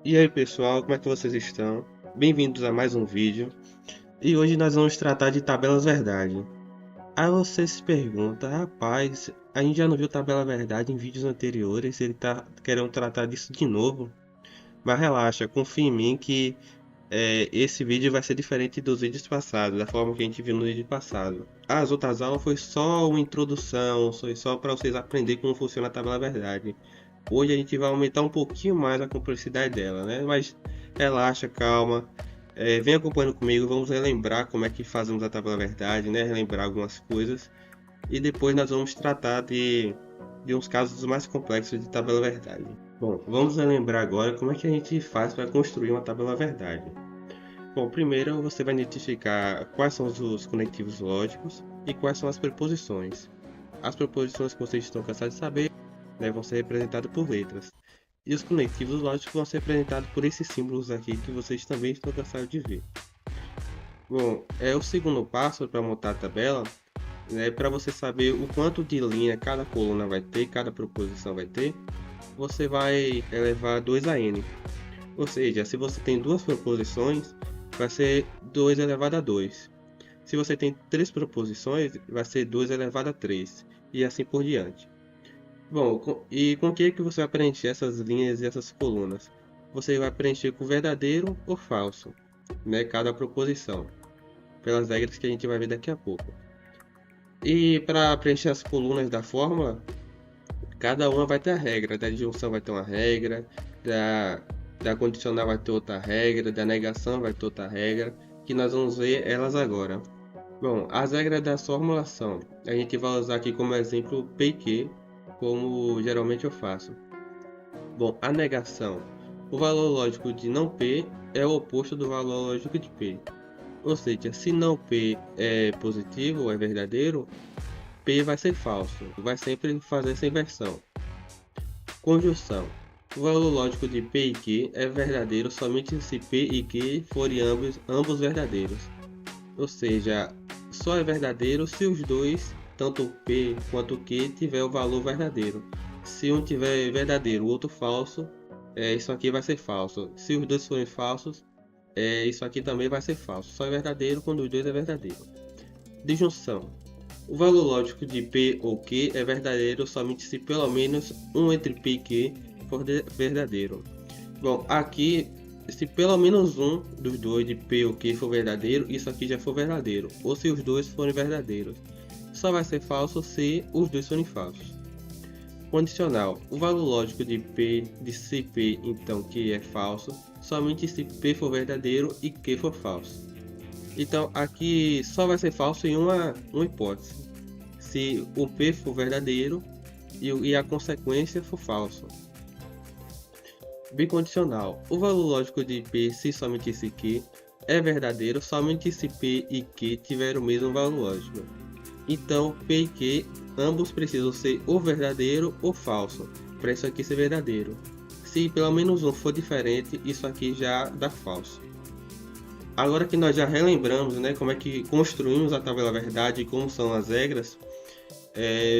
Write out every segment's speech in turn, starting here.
E aí pessoal, como é que vocês estão? Bem-vindos a mais um vídeo. E hoje nós vamos tratar de tabelas verdade. Aí você se pergunta, rapaz, a gente já não viu tabela verdade em vídeos anteriores, ele tá querendo tratar disso de novo? Mas relaxa, confia em mim que esse vídeo vai ser diferente dos vídeos passados, da forma que a gente viu no vídeo passado. As outras aulas foi só uma introdução, foi só para vocês aprenderem como funciona a tabela verdade. Hoje a gente vai aumentar um pouquinho mais a complexidade dela, né? Mas relaxa, calma. Vem acompanhando comigo, vamos relembrar como é que fazemos a tabela verdade, né? Relembrar algumas coisas. E depois nós vamos tratar de uns casos mais complexos de tabela verdade. Bom, vamos relembrar agora como é que a gente faz para construir uma tabela verdade. Bom, primeiro você vai identificar quais são os conectivos lógicos e quais são as preposições. As preposições que vocês estão cansados de saber, né, vão ser representadas por letras. E os conectivos lógicos vão ser representados por esses símbolos aqui que vocês também estão cansados de ver. Bom, o segundo passo para montar a tabela, né, para você saber o quanto de linha cada coluna vai ter, cada proposição vai ter, você vai elevar 2 a n. Ou seja, se você tem duas proposições, vai ser 2 elevado a 2. Se você tem três proposições, vai ser 2 elevado a 3. E assim por diante. Bom, e com o que é que você vai preencher essas linhas e essas colunas? Você vai preencher com verdadeiro ou falso, né? Cada proposição, pelas regras que a gente vai ver daqui a pouco. E para preencher as colunas da fórmula, cada uma vai ter a regra. Da disjunção vai ter uma regra, da condicional vai ter outra regra, da negação vai ter outra regra, que nós vamos ver elas agora. Bom, as regras da formulação, a gente vai usar aqui como exemplo P e Q, como geralmente eu faço. Bom, a negação. O valor lógico de não P é o oposto do valor lógico de P. Ou seja, se não P é positivo ou é verdadeiro, P vai ser falso. Vai sempre fazer essa inversão. Conjunção. O valor lógico de P e Q é verdadeiro somente se P e Q forem ambos verdadeiros. Ou seja, só é verdadeiro se os dois, tanto o P quanto o Q, tiver o valor verdadeiro. Se um tiver verdadeiro, o outro falso, isso aqui vai ser falso. Se os dois forem falsos, isso aqui também vai ser falso. Só é verdadeiro quando os dois é verdadeiro. Disjunção. O valor lógico de P ou Q é verdadeiro somente se pelo menos um entre P e Q for verdadeiro. Bom, aqui, se pelo menos um dos dois de P ou Q for verdadeiro, isso aqui já for verdadeiro. Ou se os dois forem verdadeiros. Só vai ser falso se os dois forem falsos. Condicional. O valor lógico de P, de se P, então, que é falso, somente se P for verdadeiro e Q for falso. Então, aqui só vai ser falso em uma hipótese. Se o P for verdadeiro e a consequência for falso. Bicondicional. O valor lógico de P, se somente se Q, é verdadeiro somente se P e Q tiverem o mesmo valor lógico. Então, P e Q, ambos precisam ser ou verdadeiro ou falso, para isso aqui ser verdadeiro. Se pelo menos um for diferente, isso aqui já dá falso. Agora que nós já relembramos, né, como é que construímos a tabela verdade e como são as regras,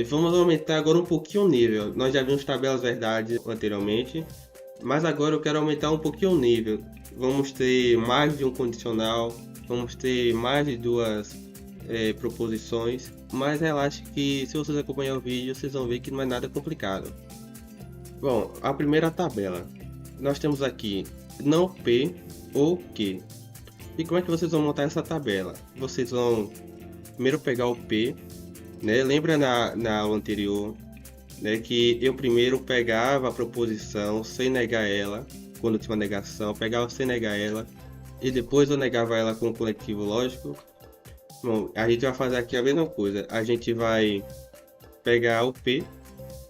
vamos aumentar agora um pouquinho o nível. Nós já vimos tabelas verdade anteriormente, mas agora eu quero aumentar um pouquinho o nível. Vamos ter mais de um condicional, vamos ter mais de duas proposições, mas relaxe que se vocês acompanhar o vídeo, vocês vão ver que não é nada complicado. Bom, a primeira tabela, nós temos aqui não P ou Q. E como é que vocês vão montar essa tabela? Vocês vão primeiro pegar o P, né? Lembra na aula anterior, né, que eu primeiro pegava a proposição sem negar ela, quando tinha uma negação, eu pegava sem negar ela, e depois eu negava ela com o conectivo lógico. Bom, a gente vai fazer aqui a mesma coisa. A gente vai pegar o P,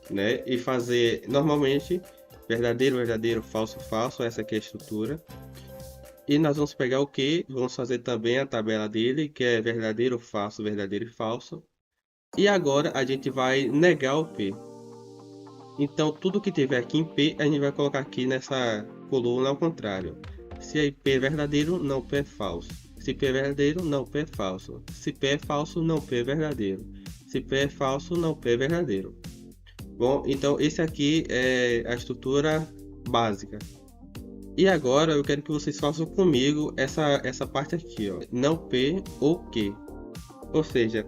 né, e fazer normalmente verdadeiro, verdadeiro, falso, falso. Essa aqui é a estrutura. E nós vamos pegar o Q, vamos fazer também a tabela dele, que é verdadeiro, verdadeiro e falso. E agora a gente vai negar o P. Então tudo que tiver aqui em P, a gente vai colocar aqui nessa coluna ao contrário. Se P é verdadeiro, não P é falso. Se P é verdadeiro, não P é falso. Se P é falso, não P é verdadeiro. Se P é falso, não P é verdadeiro. Bom, então esse aqui é a estrutura básica. E agora eu quero que vocês façam comigo essa parte aqui, ó. Não P ou Q. Ou seja,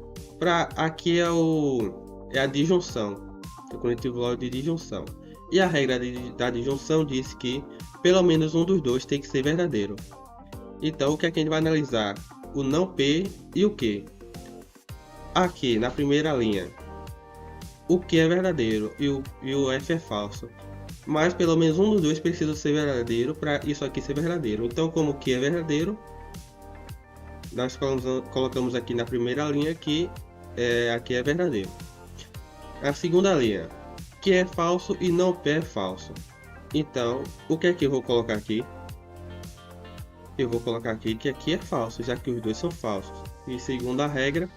aqui é a disjunção. O conectivo lógico de disjunção. E a regra da disjunção diz que pelo menos um dos dois tem que ser verdadeiro. Então o que é que a gente vai analisar? O não P e o Q. Aqui na primeira linha, o Q é verdadeiro e o F é falso. Mas pelo menos um dos dois precisa ser verdadeiro para isso aqui ser verdadeiro. Então, como Q é verdadeiro, nós colocamos aqui na primeira linha que aqui é verdadeiro. A segunda linha, Q é falso e não P é falso. Então, o que é que eu vou colocar aqui? Eu vou colocar aqui que aqui é falso, já que os dois são falsos. E segundo a regra,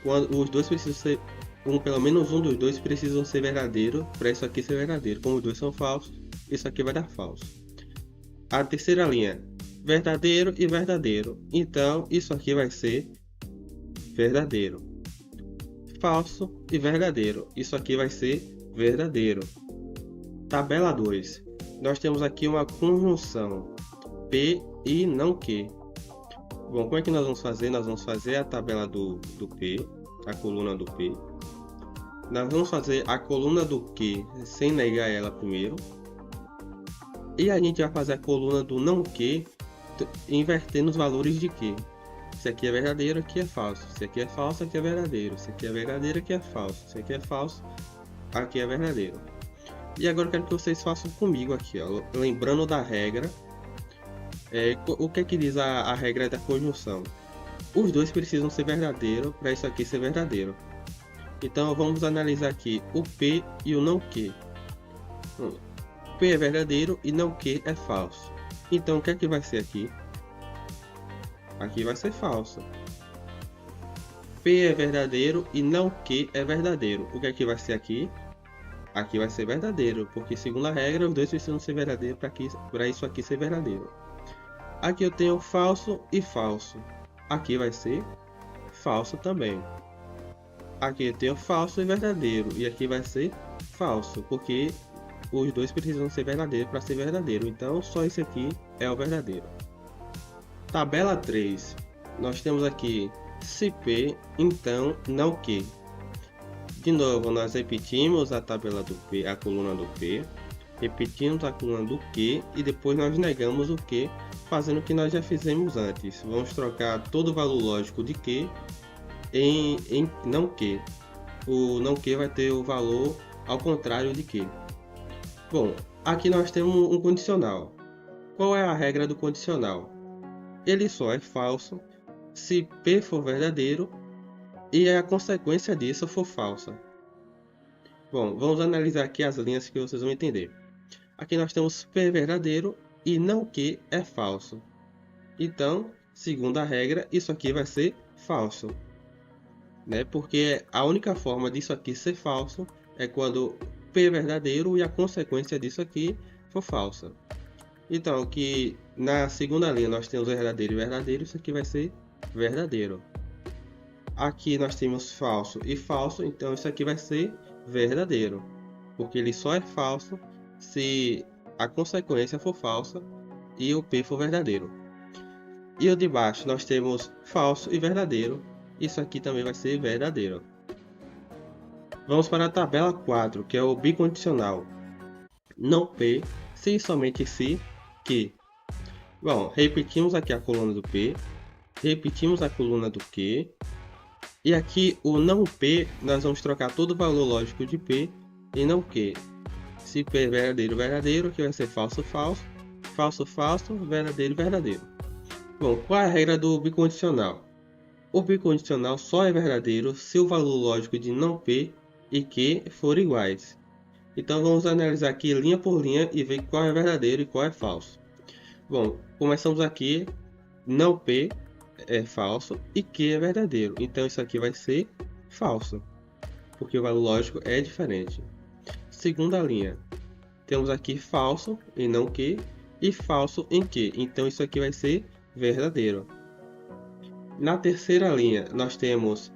quando os dois precisam ser pelo menos um dos dois precisam ser verdadeiro para isso aqui ser verdadeiro. Como os dois são falsos, isso aqui vai dar falso. A terceira linha, verdadeiro e verdadeiro. Então, isso aqui vai ser verdadeiro. Falso e verdadeiro. Isso aqui vai ser verdadeiro. Tabela 2. Nós temos aqui uma conjunção P e não Q. Bom, como é que nós vamos fazer? Nós vamos fazer a tabela do P, a coluna do P. Nós vamos fazer a coluna do Q sem negar ela primeiro. E a gente vai fazer a coluna do não Q invertendo os valores de Q. Se aqui é verdadeiro, aqui é falso. Se aqui é falso, aqui é verdadeiro. Se aqui é verdadeiro, aqui é falso. Se aqui é falso, aqui é verdadeiro. E agora eu quero que vocês façam comigo aqui, ó, lembrando da regra. O que é que diz a regra da conjunção? Os dois precisam ser verdadeiros para isso aqui ser verdadeiro. Então vamos analisar aqui o P e o não Q. P é verdadeiro e não Q é falso. Então o que é que vai ser aqui? Aqui vai ser falso. P é verdadeiro e não Q é verdadeiro. O que é que vai ser aqui? Aqui vai ser verdadeiro, porque segundo a regra os dois precisam ser verdadeiros para isso aqui ser verdadeiro. Aqui eu tenho falso e falso. Aqui vai ser falso também. Aqui eu tenho falso e verdadeiro. E aqui vai ser falso, porque os dois precisam ser verdadeiros para ser verdadeiro. Então só esse aqui é o verdadeiro. Tabela 3. Nós temos aqui se P, então não Q. De novo, nós repetimos a tabela do P, a coluna do P. Repetimos a coluna do Q e depois nós negamos o Q, fazendo o que nós já fizemos antes. Vamos trocar todo o valor lógico de Q em não Q. O não Q vai ter o valor ao contrário de Q. Bom, aqui nós temos um condicional. Qual é a regra do condicional? Ele só é falso se P for verdadeiro e a consequência disso for falsa. Bom, vamos analisar aqui as linhas que vocês vão entender. Aqui nós temos P verdadeiro e não Q é falso. Então, segundo a regra, isso aqui vai ser falso, né? Porque a única forma disso aqui ser falso é quando P é verdadeiro e a consequência disso aqui for falsa. Então, que na segunda linha nós temos verdadeiro e verdadeiro, isso aqui vai ser verdadeiro. Aqui nós temos falso e falso, então isso aqui vai ser verdadeiro, porque ele só é falso se a consequência for falsa e o P for verdadeiro. E o de baixo nós temos falso e verdadeiro, isso aqui também vai ser verdadeiro. Vamos para a tabela 4, que é o bicondicional. Não P, se e somente se Q. Bom, repetimos aqui a coluna do P, repetimos a coluna do Q. E aqui o não P, nós vamos trocar todo o valor lógico de P em não Q. Se P é verdadeiro, verdadeiro, que vai ser falso, falso, falso, falso, verdadeiro, verdadeiro. Bom, qual é a regra do bicondicional? O bicondicional só é verdadeiro se o valor lógico de não P e Q forem iguais. Então vamos analisar aqui linha por linha e ver qual é verdadeiro e qual é falso. Bom, começamos aqui, não P é falso e Q é verdadeiro. Então isso aqui vai ser falso, porque o valor lógico é diferente. Segunda linha, temos aqui falso em não Q e falso em Q. Então isso aqui vai ser verdadeiro. Na terceira linha, nós temos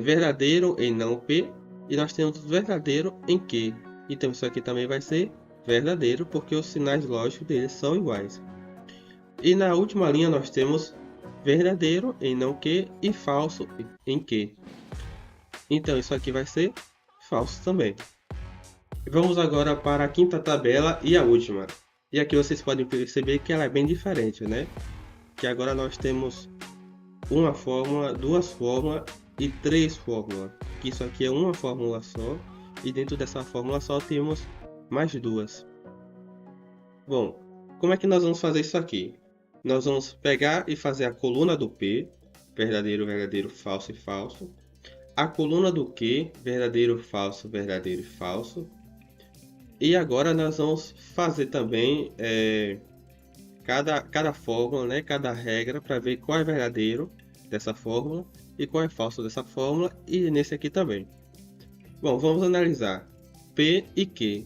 verdadeiro em não P e nós temos verdadeiro em Q. Então isso aqui também vai ser verdadeiro, porque os sinais lógicos deles são iguais. E na última linha nós temos verdadeiro em não que e falso em que. Então isso aqui vai ser falso também. Vamos agora para a quinta tabela e a última. E aqui vocês podem perceber que ela é bem diferente, né? Que agora nós temos uma fórmula, duas fórmulas e três fórmulas. Que isso aqui é uma fórmula só e dentro dessa fórmula só temos mais duas. Bom, como é que nós vamos fazer isso aqui? Nós vamos pegar e fazer a coluna do P, verdadeiro, verdadeiro, falso e falso. A coluna do Q, verdadeiro, falso, verdadeiro e falso. E agora nós vamos fazer também cada fórmula, né, cada regra para ver qual é verdadeiro dessa fórmula e qual é falso dessa fórmula e nesse aqui também. Bom, vamos analisar P e Q.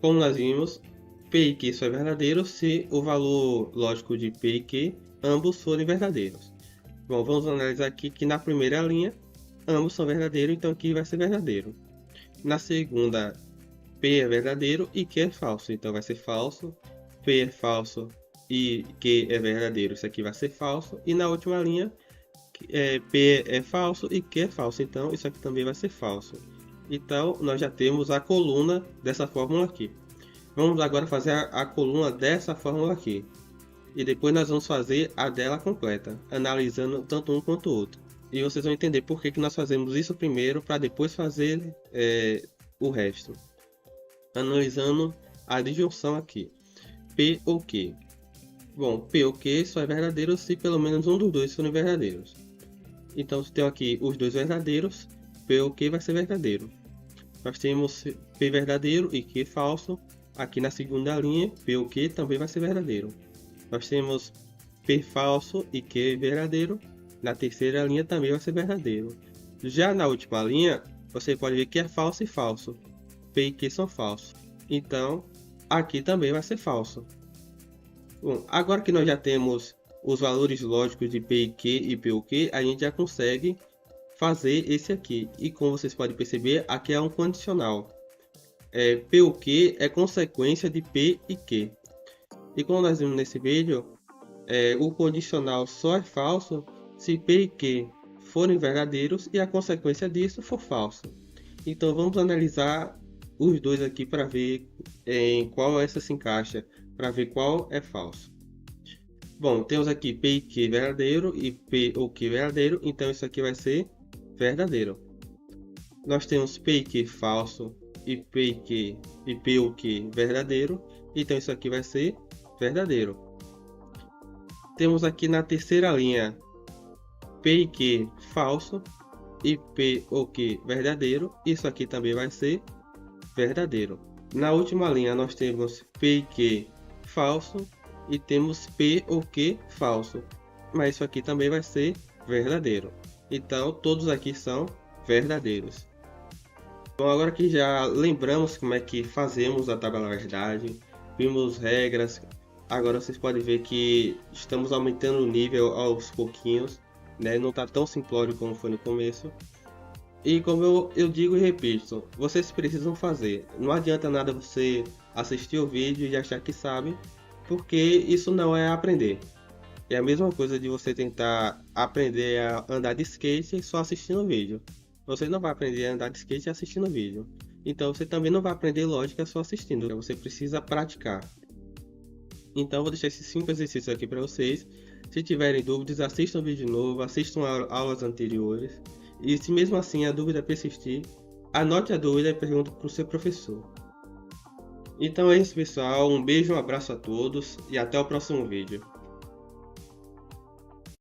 Como nós vimos, P e Q só é verdadeiro se o valor lógico de P e Q ambos forem verdadeiros. Bom, vamos analisar aqui que na primeira linha ambos são verdadeiros, então aqui vai ser verdadeiro. Na segunda, P é verdadeiro e Q é falso, então vai ser falso. P é falso e Q é verdadeiro, isso aqui vai ser falso. E na última linha, P é falso e Q é falso, então isso aqui também vai ser falso. Então nós já temos a coluna dessa fórmula aqui. Vamos agora fazer a coluna dessa fórmula aqui. E depois nós vamos fazer a dela completa, analisando tanto um quanto o outro. E vocês vão entender por que nós fazemos isso primeiro, para depois fazer o resto. Analisando a disjunção aqui. P ou Q. Bom, P ou Q só é verdadeiro se pelo menos um dos dois forem verdadeiros. Então, se tem aqui os dois verdadeiros, P ou Q vai ser verdadeiro. Nós temos P verdadeiro e Q falso. Aqui na segunda linha, P ou Q também vai ser verdadeiro. Nós temos P falso e Q verdadeiro. Na terceira linha também vai ser verdadeiro. Já na última linha, você pode ver que é falso e falso. P e Q são falsos. Então, aqui também vai ser falso. Bom, agora que nós já temos os valores lógicos de P e Q e P ou Q, a gente já consegue fazer esse aqui. E como vocês podem perceber, aqui é um condicional. P ou Q é consequência de P e Q. E como nós vimos nesse vídeo, o condicional só é falso se P e Q forem verdadeiros e a consequência disso for falso. Então vamos analisar os dois aqui para ver em qual essa se encaixa, para ver qual é falso. Bom, temos aqui P e Q verdadeiro e P ou Q verdadeiro, então isso aqui vai ser verdadeiro. Nós temos P e Q falso e P e Q e P ou Q verdadeiro, então isso aqui vai ser verdadeiro. Temos aqui na terceira linha P e Q falso e P ou Q verdadeiro, isso aqui também vai ser verdadeiro. Na última linha nós temos P e Q falso e temos P ou Q falso, mas isso aqui também vai ser verdadeiro. Então todos aqui são verdadeiros. Bom, agora que já lembramos como é que fazemos a tabela verdade, vimos regras, agora vocês podem ver que estamos aumentando o nível aos pouquinhos, né? Não está tão simplório como foi no começo. E como eu digo e repito, vocês precisam fazer. Não adianta nada você assistir o vídeo e achar que sabe, porque isso não é aprender. É a mesma coisa de você tentar aprender a andar de skate só assistindo o vídeo. Você não vai aprender a andar de skate assistindo o vídeo. Então você também não vai aprender lógica só assistindo. Você precisa praticar. Então eu vou deixar esses 5 exercícios aqui para vocês. Se tiverem dúvidas, assistam o vídeo novo, assistam aulas anteriores. E se mesmo assim a dúvida persistir, anote a dúvida e pergunte para o seu professor. Então é isso, pessoal. Um beijo, um abraço a todos e até o próximo vídeo.